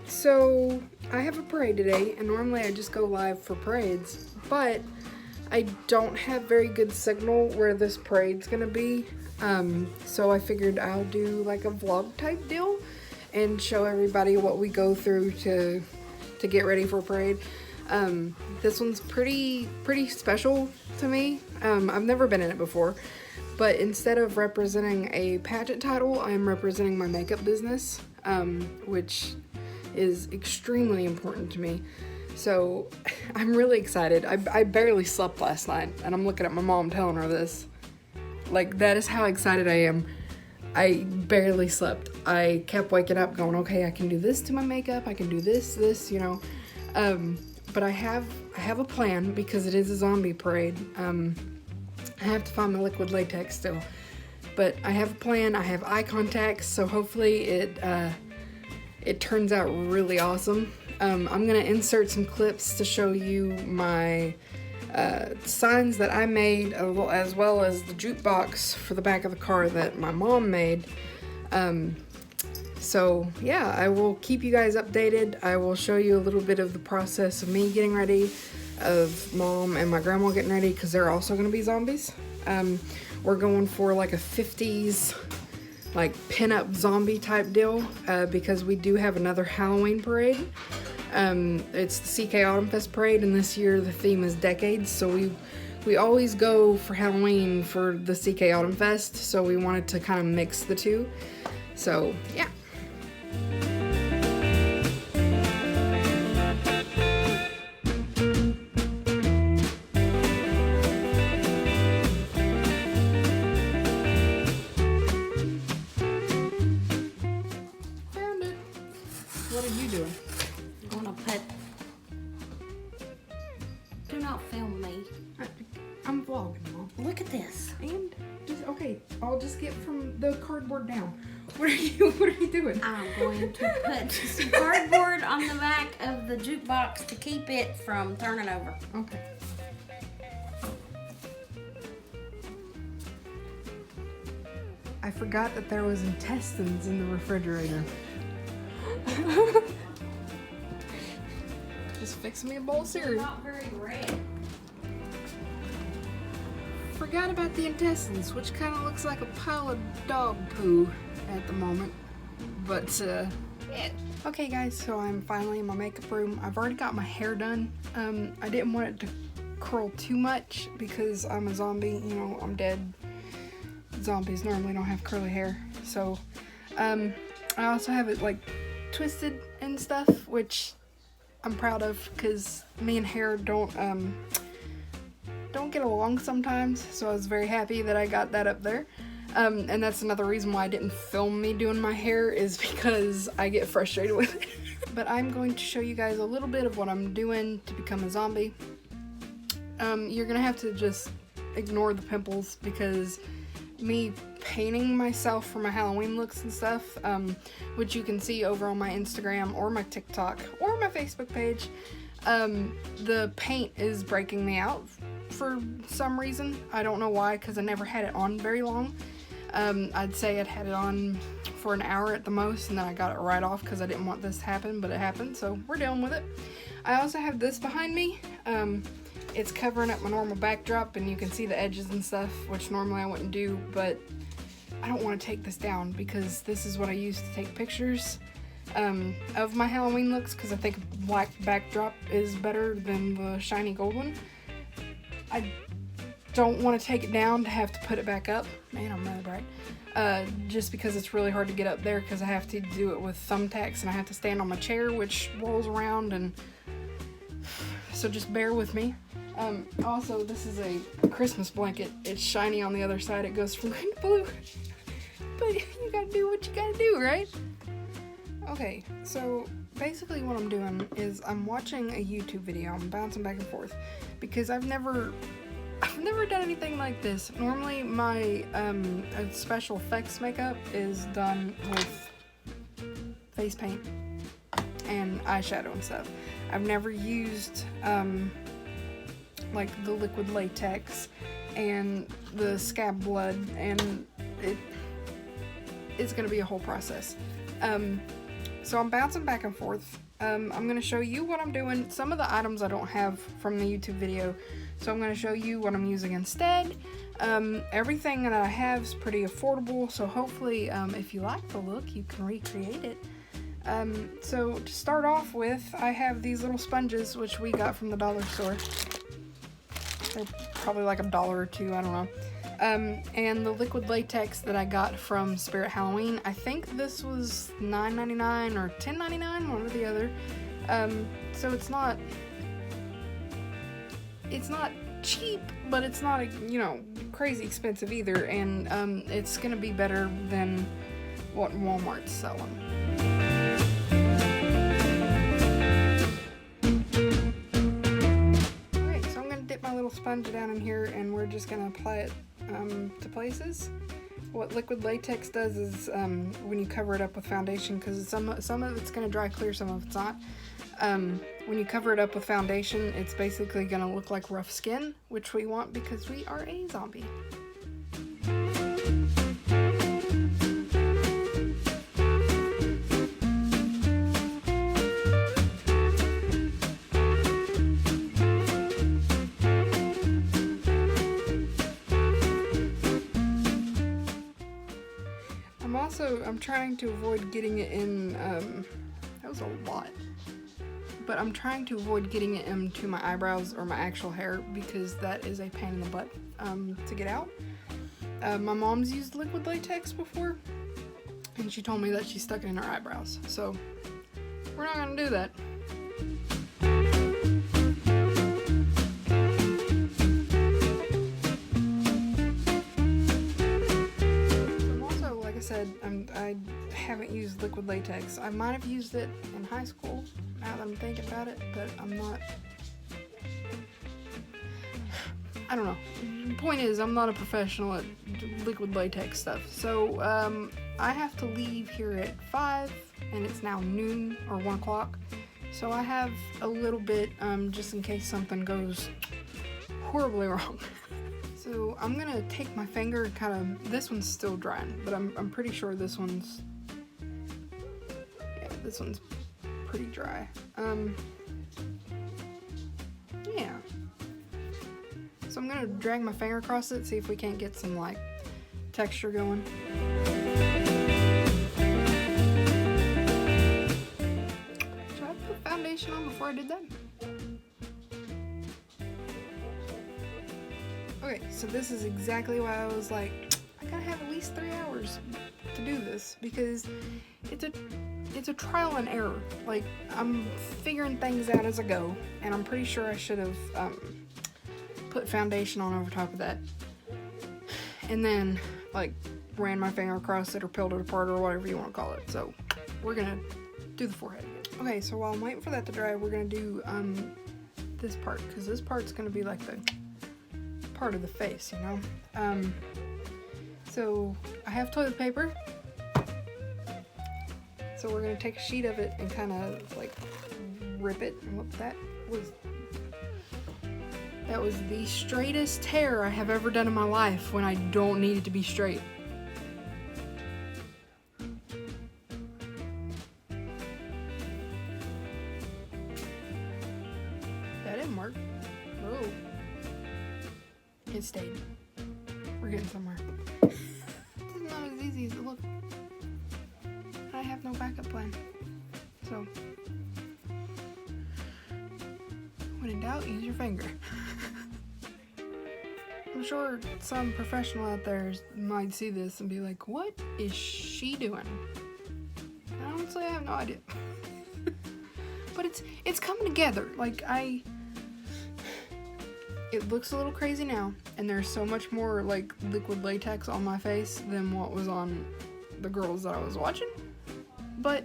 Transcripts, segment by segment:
So I have a parade today, and normally I just go live for parades, but I don't have very good signal where this parade's gonna be. So I figured I'll do like a vlog type deal and show everybody what we go through to get ready for a parade. This one's pretty special to me. I've never been in it before, but instead of representing a pageant title, I'm representing my makeup business, which is extremely important to me. So I'm really excited. I barely slept last night, and I'm looking at my mom telling her this. Like, that is how excited I am. I barely slept. I kept waking up going, okay, I can do this to my makeup, I can do this, you know. But I have a plan because it is a zombie parade. I have to find my liquid latex still. But I have a plan, I have eye contacts, so hopefully it turns out really awesome. I'm gonna insert some clips to show you my signs that I made, as well as the jukebox for the back of the car that my mom made. So yeah, I will keep you guys updated. I will show you a little bit of the process of me getting ready, of mom and my grandma getting ready, because they're also gonna be zombies. We're going for like a 50s like pin-up zombie type deal, because we do have another Halloween parade. It's the CK Autumn Fest parade, and this year the theme is decades, so we always go for Halloween for the CK Autumn Fest, so we wanted to kind of mix the two. So yeah. What are you doing? I'm gonna put. Do not film me. I'm vlogging, Mom. Look at this. And just okay, I'll just get from the cardboard down. What are you doing? I'm going to put some cardboard on the back of the jukebox to keep it from turning over. Okay. I forgot that there was intestines in the refrigerator. Just fix me a bowl of cereal. Not very red. Forgot about the intestines, which kind of looks like a pile of dog poo at the moment. But yeah. Okay guys, so I'm finally in my makeup room. I've already got my hair done. I didn't want it to curl too much because I'm a zombie, you know, I'm dead. Zombies normally don't have curly hair. So I also have it like twisted and stuff, which I'm proud of because me and hair don't get along sometimes, so I was very happy that I got that up there. And that's another reason why I didn't film me doing my hair, is because I get frustrated with it. But I'm going to show you guys a little bit of what I'm doing to become a zombie. You're gonna have to just ignore the pimples because me painting myself for my Halloween looks and stuff, which you can see over on my Instagram or my TikTok or my Facebook page, the paint is breaking me out for some reason. I don't know why, because I never had it on very long. I'd say I'd had it on for an hour at the most, and then I got it right off because I didn't want this to happen, but it happened, so we're dealing with it. I also have this behind me. It's covering up my normal backdrop, and you can see the edges and stuff, which normally I wouldn't do, but I don't want to take this down because this is what I use to take pictures of my Halloween looks, because I think a black backdrop is better than the shiny gold one. I don't want to take it down to have to put it back up. Man, I'm really bright. Just because it's really hard to get up there because I have to do it with thumbtacks and I have to stand on my chair, which rolls around, and so just bear with me. Also, this is a Christmas blanket. It's shiny on the other side. It goes from green to blue. But you gotta do what you gotta do, right? Okay, so basically what I'm doing is I'm watching a YouTube video. I'm bouncing back and forth because I've never done anything like this. Normally my special effects makeup is done with face paint and eyeshadow and stuff. I've never used like the liquid latex and the scab blood, and it's gonna be a whole process. so I'm bouncing back and forth. I'm going to show you what I'm doing. Some of the items I don't have from the YouTube video, so I'm going to show you what I'm using instead. Everything that I have is pretty affordable, so hopefully if you like the look, you can recreate it. So to start off with, I have these little sponges, which we got from the dollar store. They're probably like $1 or $2, I don't know. And the liquid latex that I got from Spirit Halloween. I think this was $9.99 or $10.99, one or the other. So it's not cheap, but it's not, you know, crazy expensive either. And it's gonna be better than what Walmart's selling. Alright, so I'm gonna dip my little sponge down in here, and we're just gonna apply it to places. What liquid latex does is when you cover it up with foundation, because some of it's going to dry clear, some of it's not. When you cover it up with foundation, it's basically going to look like rough skin, which we want because we are a zombie. I'm trying to avoid getting it in, that was a lot, but I'm trying to avoid getting it into my eyebrows or my actual hair because that is a pain in the butt to get out. My mom's used liquid latex before, and she told me that she stuck it in her eyebrows, so we're not gonna do that. I haven't used liquid latex. I might have used it in high school, now that I'm thinking about it, but I'm not... I don't know. The point is, I'm not a professional at liquid latex stuff. So, I have to leave here at 5, and it's now noon, or 1 o'clock. So I have a little bit, just in case something goes horribly wrong. So I'm gonna take my finger and kind of, this one's still drying, but I'm pretty sure this one's pretty dry. Yeah. So I'm gonna drag my finger across it, see if we can't get some like texture going. Should I put foundation on before I did that? Okay, so this is exactly why I was like, I gotta have at least 3 hours to do this, because it's a trial and error. Like, I'm figuring things out as I go, and I'm pretty sure I should have put foundation on over top of that, and then like ran my finger across it or peeled it apart or whatever you want to call it. So we're gonna do the forehead again. Okay, so while I'm waiting for that to dry, we're gonna do this part, because this part's gonna be like the part of the face, you know. So I have toilet paper, so we're gonna take a sheet of it and kind of like rip it. And whoop, that was the straightest hair I have ever done in my life when I don't need it to be straight. That didn't work. Oh. It stayed. We're getting somewhere. It's not as easy as it looks. I have no backup plan. So, when in doubt, use your finger. I'm sure some professional out there might see this and be like, what is she doing? And honestly, I have no idea. But it's coming together. Like, it looks a little crazy now, and there's so much more like liquid latex on my face than what was on the girls that I was watching. But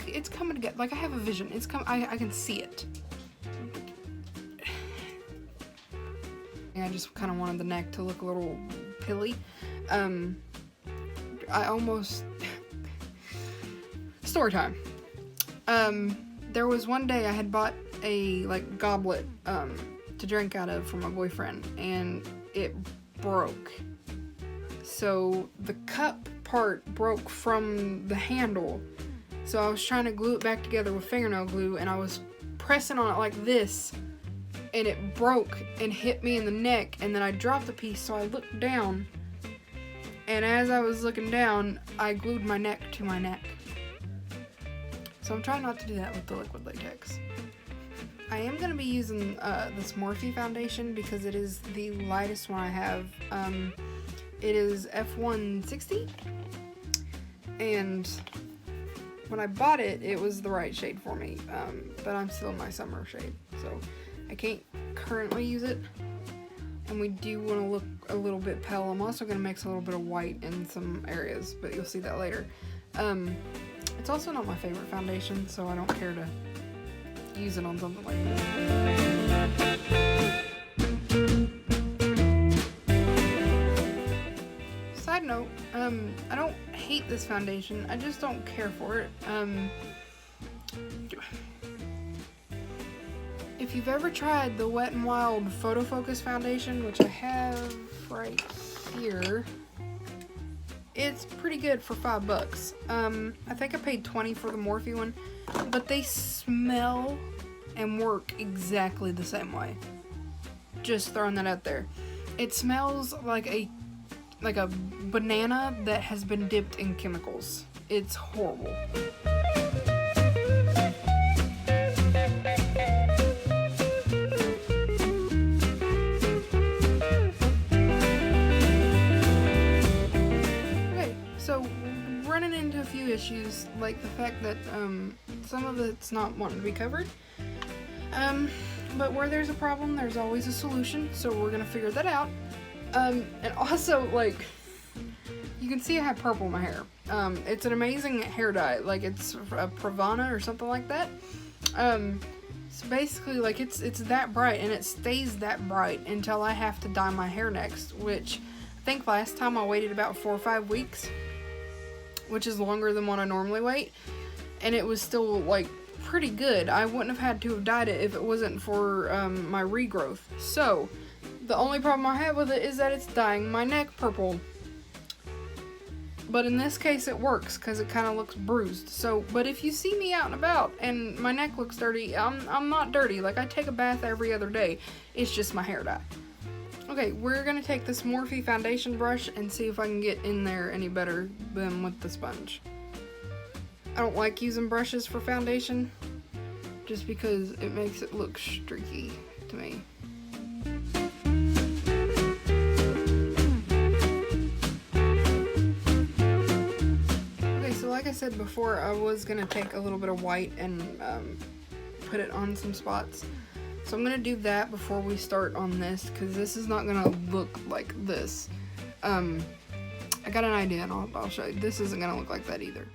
it's coming together. Like, I have a vision. I can see it. I just kind of wanted the neck to look a little pilly. I almost story time. There was one day I had bought a like goblet to drink out of for my boyfriend, and it broke. So the cup part broke from the handle. So I was trying to glue it back together with fingernail glue, and I was pressing on it like this, and it broke and hit me in the neck, and then I dropped the piece, so I looked down, and as I was looking down, I glued my neck to my neck. So I'm trying not to do that with the liquid latex. I am going to be using this Morphe foundation because it is the lightest one I have. It is F160, and when I bought it, it was the right shade for me, but I'm still in my summer shade, so I can't currently use it, and we do want to look a little bit pale. I'm also going to mix a little bit of white in some areas, but you'll see that later. It's also not my favorite foundation, so I don't care to use it on something like this. Side note, I don't hate this foundation, I just don't care for it. If you've ever tried the Wet n Wild Photo Focus foundation, which I have right here, it's pretty good for $5. I think I paid $20 for the Morphe one, but they smell and work exactly the same way. Just throwing that out there. It smells like a banana that has been dipped in chemicals. It's horrible. Okay, so running into a few issues, like the fact that some of it's not wanting to be covered. But where there's a problem, there's always a solution, so we're gonna figure that out. And also, like, you can see I have purple in my hair. It's an amazing hair dye, like it's a Pravana or something like that. So basically, like, it's that bright, and it stays that bright until I have to dye my hair next, which I think last time I waited about 4 or 5 weeks, which is longer than what I normally wait, and it was still, like, pretty good. I wouldn't have had to have dyed it if it wasn't for my regrowth. So the only problem I have with it is that it's dyeing my neck purple. But in this case it works because it kind of looks bruised. So, but if you see me out and about and my neck looks dirty, I'm not dirty. Like, I take a bath every other day. It's just my hair dye. Okay, we're gonna take this Morphe foundation brush and see if I can get in there any better than with the sponge. I don't like using brushes for foundation just because it makes it look streaky to me. Okay, so like I said before, I was gonna take a little bit of white and put it on some spots. So I'm gonna do that before we start on this, because this is not gonna look like this. I got an idea, and I'll show you. This isn't gonna look like that either.